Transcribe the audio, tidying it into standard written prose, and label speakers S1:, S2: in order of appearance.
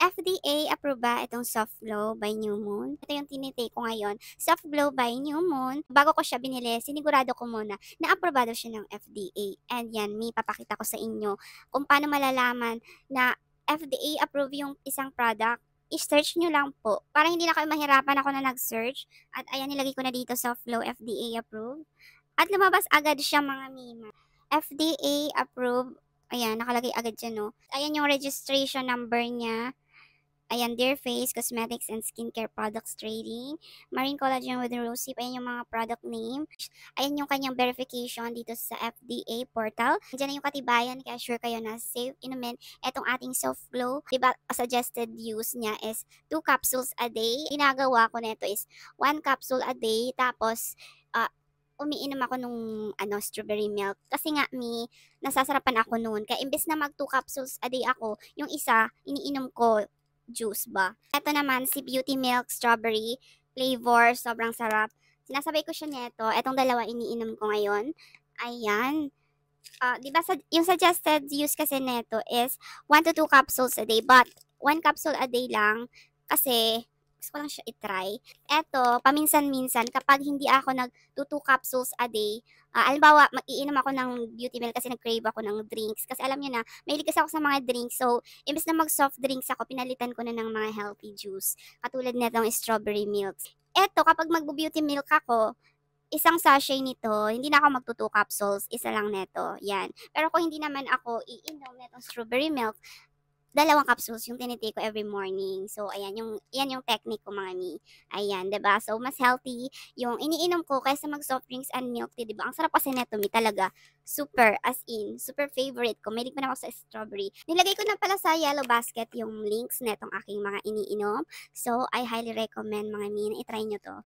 S1: FDA approve ba itong Soft Glow by New Moon? Ito yung tinitake ko ngayon, Soft Glow by New Moon. Bago ko siya binili, sinigurado ko muna na aprobado siya ng FDA. And yan, may papakita ko sa inyo kung paano malalaman na FDA approve yung isang product. I-search nyo lang po. Para hindi na kayo mahirapan ako na nag-search. At ayan, nilagay ko na dito Soft Glow FDA approved. At lumabas agad siya mga mima. FDA approved. Ayan, nakalagay agad dyan, no? Ayan yung registration number niya. Ayan, Dear Face, Cosmetics and Skincare Products Trading, Marine Collagen with Rosehip, ayan yung mga product name. Ayan yung kanyang verification dito sa FDA portal. Diyan na yung katibayan, kaya sure kayo na safe inumin etong ating Soft Glow. Diba, suggested use niya is 2 capsules a day. Ginagawa ko nito is 1 capsule a day, tapos umiinom ako nung strawberry milk. Kasi nga, nasasarapan ako noon. Kaya imbes na mag 2 capsules a day ako, yung isa, iniinom ko juice ba. Ito naman, si Beauty Milk Strawberry flavor. Sobrang sarap. Sinasabay ko siya neto. Etong dalawa iniinom ko ngayon. Ayan. Di ba yung suggested use kasi neto is 1 to 2 capsules a day. But, 1 capsule a day lang. Kasi, gusto ko lang siya itry. Eto, paminsan-minsan, kapag hindi ako nag 2 capsules a day, halimbawa, mag-iinom ako ng beauty milk kasi nag-crave ako ng drinks. Kasi alam niyo na, mahilig kasi ako sa mga drinks. So, imbes na mag-soft drinks ako, pinalitan ko na ng mga healthy juice. Katulad netong strawberry milk. Eto, kapag mag-beauty milk ako, isang sachet nito, hindi na ako magto 2 capsules, isa lang neto, yan. Pero kung hindi naman ako iinom netong strawberry milk, 2 capsules yung tinitake ko every morning. So, ayan, yan yung technique ko mga mi. Ayan, 'di ba? So, mas healthy yung iniinom ko kaysa mag soft drinks and milk tea, 'di ba? Ang sarap kasi neto mi talaga. Super, as in, super favorite ko. Mahilig pa na ako sa strawberry. Nilagay ko na pala sa yellow basket yung links netong aking mga iniinom. So, I highly recommend mga mi na i-try nyo to.